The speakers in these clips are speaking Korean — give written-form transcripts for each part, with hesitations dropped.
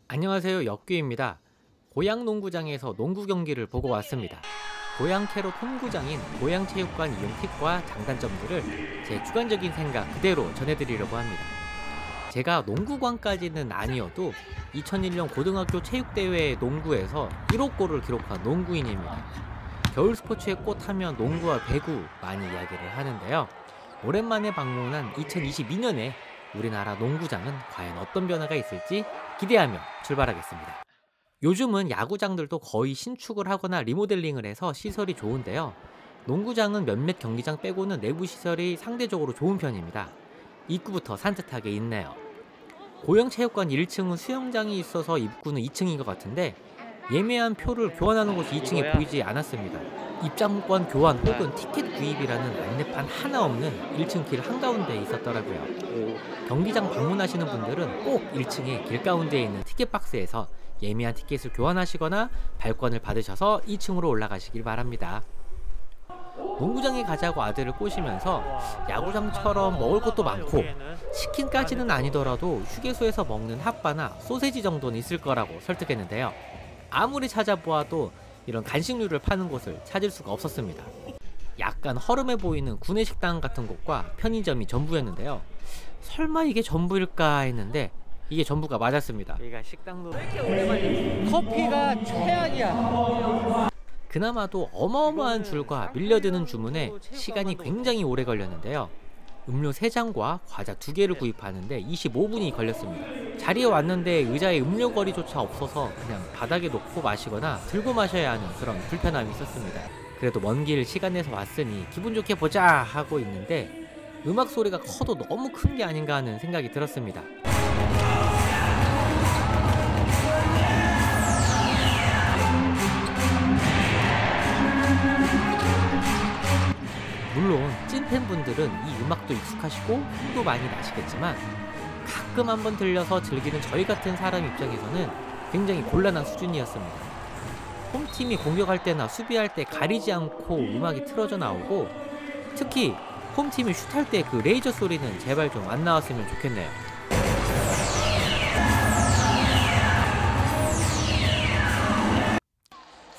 안녕하세요, 역규입니다. 고양 농구장에서 농구 경기를 보고 왔습니다. 고양 캐롯 홈구장인 고양체육관 이용 팁과 장단점들을 제 주관적인 생각 그대로 전해드리려고 합니다. 제가 농구광까지는 아니어도 2001년 고등학교 체육대회 농구에서 1호 골을 기록한 농구인입니다. 겨울 스포츠의 꽃 하면 농구와 배구 많이 이야기를 하는데요. 오랜만에 방문한 2022년에 우리나라 농구장은 과연 어떤 변화가 있을지 기대하며 출발하겠습니다. 요즘은 야구장들도 거의 신축을 하거나 리모델링을 해서 시설이 좋은데요. 농구장은 몇몇 경기장 빼고는 내부 시설이 상대적으로 좋은 편입니다. 입구부터 산뜻하게 있네요. 고영체육관 1층은 수영장이 있어서 입구는 2층인 것 같은데 예매한 표를 교환하는 곳이 2층에 보이지 않았습니다. 입장권 교환 혹은 티켓 구입이라는 안내판 하나 없는 1층 길 한가운데에 있었더라고요. 경기장 방문하시는 분들은 꼭 1층에 길가운데에 있는 티켓 박스에서 예매한 티켓을 교환하시거나 발권을 받으셔서 2층으로 올라가시길 바랍니다. 농구장에 가자고 아들을 꼬시면서 야구장처럼 먹을 것도 많고 치킨까지는 아니더라도 휴게소에서 먹는 핫바나 소세지 정도는 있을 거라고 설득했는데요. 아무리 찾아보아도 이런 간식류를 파는 곳을 찾을 수가 없었습니다. 약간 허름해 보이는 구내식당 같은 곳과 편의점이 전부였는데요. 설마 이게 전부일까 했는데 이게 전부가 맞았습니다. 여기가 식당도 왜 이렇게 오랜만이야? 커피가 최악이야. 그나마도 어마어마한 줄과 밀려드는 주문에 시간이 굉장히 오래 걸렸는데요. 음료 3잔과 과자 2개를 구입하는데 25분이 걸렸습니다. 자리에 왔는데 의자에 음료거리조차 없어서 그냥 바닥에 놓고 마시거나 들고 마셔야 하는 그런 불편함이 있었습니다. 그래도 먼 길 시간 내서 왔으니 기분 좋게 보자 하고 있는데 음악 소리가 커도 너무 큰 게 아닌가 하는 생각이 들었습니다. 물론 찐팬분들은 이 음악도 익숙하시고 힘도 많이 나시겠지만 가끔 한번 들려서 즐기는 저희 같은 사람 입장에서는 굉장히 곤란한 수준이었습니다. 홈팀이 공격할 때나 수비할 때 가리지 않고 음악이 틀어져 나오고 특히 홈팀이 슛할 때 그 레이저 소리는 제발 좀 안 나왔으면 좋겠네요.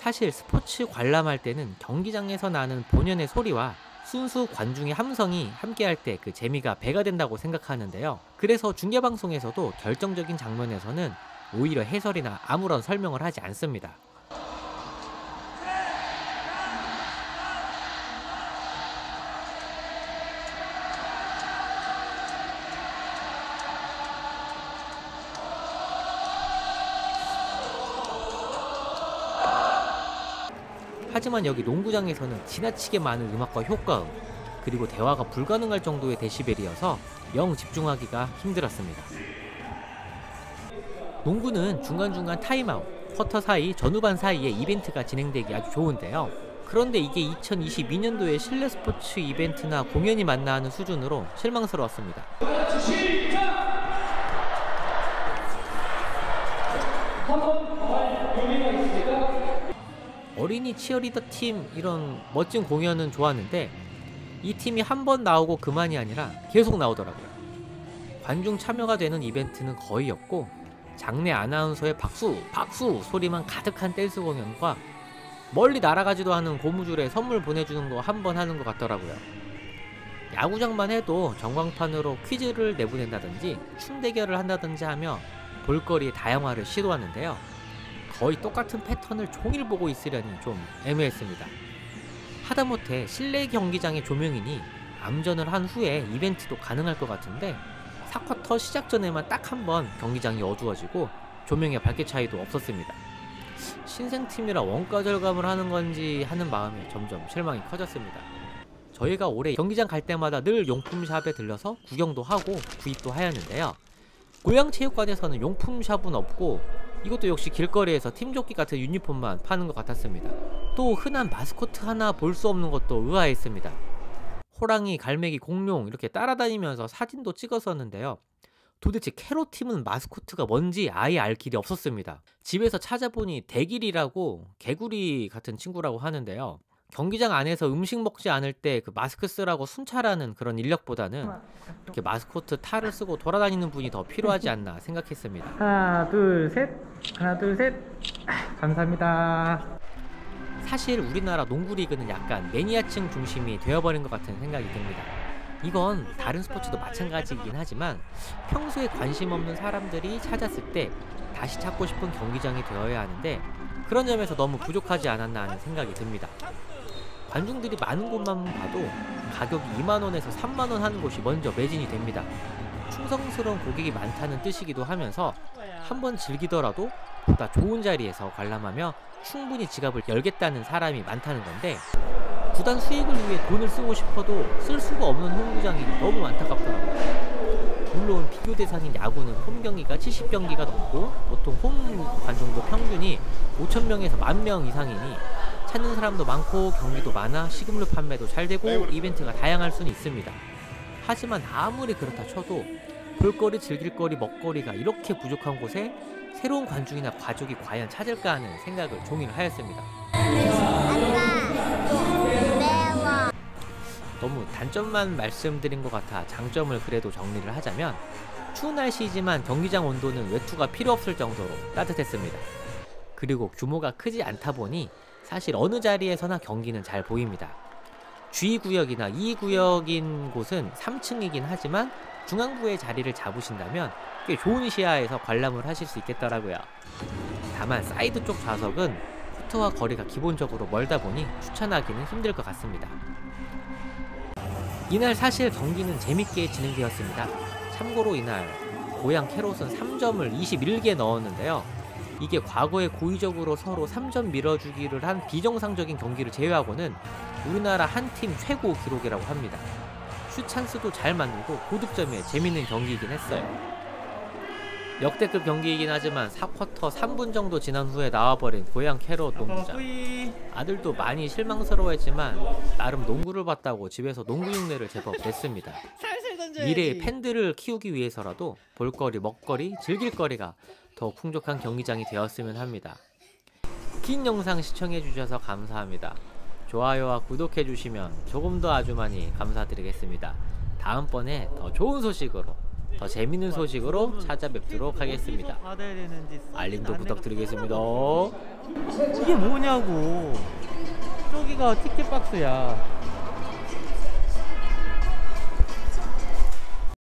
사실 스포츠 관람할 때는 경기장에서 나는 본연의 소리와 순수 관중의 함성이 함께할 때 그 재미가 배가 된다고 생각하는데요. 그래서 중계방송에서도 결정적인 장면에서는 오히려 해설이나 아무런 설명을 하지 않습니다. 하지만 여기 농구장에서는 지나치게 많은 음악과 효과음 그리고 대화가 불가능할 정도의 데시벨이어서 영 집중하기가 힘들었습니다. 농구는 중간중간 타임아웃, 쿼터 사이, 전후반 사이에 이벤트가 진행되기 아주 좋은데요. 그런데 이게 2022년도의 실내 스포츠 이벤트나 공연이 맞나 하는 수준으로 실망스러웠습니다. 어린이 치어리더 팀 이런 멋진 공연은 좋았는데 이 팀이 한 번 나오고 그만이 아니라 계속 나오더라고요. 관중 참여가 되는 이벤트는 거의 없고 장내 아나운서의 박수 박수 소리만 가득한 댄스 공연과 멀리 날아가지도 않은 고무줄에 선물 보내주는 거 한 번 하는 것 같더라고요. 야구장만 해도 전광판으로 퀴즈를 내보낸다든지 춤 대결을 한다든지 하며 볼거리의 다양화를 시도하는데요. 거의 똑같은 패턴을 종일 보고 있으려니 좀 애매했습니다. 하다못해 실내 경기장의 조명이니 암전을 한 후에 이벤트도 가능할 것 같은데 4쿼터 시작 전에만 딱 한 번 경기장이 어두워지고 조명의 밝기 차이도 없었습니다. 신생팀이라 원가 절감을 하는 건지 하는 마음에 점점 실망이 커졌습니다. 저희가 올해 경기장 갈 때마다 늘 용품샵에 들려서 구경도 하고 구입도 하였는데요. 고양체육관에서는 용품샵은 없고 이것도 역시 길거리에서 팀조끼 같은 유니폼만 파는 것 같았습니다. 또 흔한 마스코트 하나 볼 수 없는 것도 의아했습니다. 호랑이, 갈매기, 공룡 이렇게 따라다니면서 사진도 찍었었는데요. 도대체 캐롯팀은 마스코트가 뭔지 아예 알 길이 없었습니다. 집에서 찾아보니 대길이라고 개구리 같은 친구라고 하는데요. 경기장 안에서 음식 먹지 않을 때 그 마스크 쓰라고 순찰하는 그런 인력보다는 이렇게 마스코트 탈을 쓰고 돌아다니는 분이 더 필요하지 않나 생각했습니다. 하나 둘 셋, 하나 둘 셋. 감사합니다. 사실 우리나라 농구 리그는 약간 매니아층 중심이 되어버린 것 같은 생각이 듭니다. 이건 다른 스포츠도 마찬가지이긴 하지만 평소에 관심 없는 사람들이 찾았을 때 다시 찾고 싶은 경기장이 되어야 하는데 그런 점에서 너무 부족하지 않았나 하는 생각이 듭니다. 관중들이 많은 곳만 봐도 가격이 2만원에서 3만원 하는 곳이 먼저 매진이 됩니다. 충성스러운 고객이 많다는 뜻이기도 하면서 한번 즐기더라도 보다 좋은 자리에서 관람하며 충분히 지갑을 열겠다는 사람이 많다는 건데 구단 수익을 위해 돈을 쓰고 싶어도 쓸 수가 없는 홈구장이 너무 안타깝더라고요. 물론 비교 대상인 야구는 홈 경기가 70경기가 넘고 보통 홈 관중도 평균이 5,000명에서 10,000명 이상이니 찾는 사람도 많고 경기도 많아 시금류 판매도 잘 되고 이벤트가 다양할 수는 있습니다. 하지만 아무리 그렇다 쳐도 볼거리, 즐길거리, 먹거리가 이렇게 부족한 곳에 새로운 관중이나 가족이 과연 찾을까 하는 생각을 종일 하였습니다. 너무 단점만 말씀드린 것 같아 장점을 그래도 정리를 하자면 추운 날씨이지만 경기장 온도는 외투가 필요 없을 정도로 따뜻했습니다. 그리고 규모가 크지 않다 보니 사실 어느 자리에서나 경기는 잘 보입니다. G구역이나 E구역인 곳은 3층이긴 하지만 중앙부에 자리를 잡으신다면 꽤 좋은 시야에서 관람을 하실 수 있겠더라고요. 다만 사이드 쪽 좌석은 코트와 거리가 기본적으로 멀다 보니 추천하기는 힘들 것 같습니다. 이날 사실 경기는 재밌게 진행되었습니다. 참고로 이날 고양 캐롯은 3점을 21개 넣었는데요. 이게 과거에 고의적으로 서로 3점 밀어주기를 한 비정상적인 경기를 제외하고는 우리나라 한 팀 최고 기록이라고 합니다. 슛 찬스도 잘 만들고 고득점의 재밌는 경기이긴 했어요. 역대급 경기이긴 하지만 4쿼터 3분 정도 지난 후에 나와버린 고양 캐롯 농구장. 아들도 많이 실망스러워했지만 나름 농구를 봤다고 집에서 농구 흉내를 제법 냈습니다. 미래의 팬들을 키우기 위해서라도 볼거리, 먹거리, 즐길거리가 더 풍족한 경기장이 되었으면 합니다. 긴 영상 시청해주셔서 감사합니다. 좋아요와 구독해주시면 조금 더 아주 많이 감사드리겠습니다. 다음번에 더 좋은 소식으로 더 재밌는 소식으로 찾아뵙도록 하겠습니다. 알림도 부탁드리겠습니다. 이게 뭐냐고. 저기가 티켓 박스야.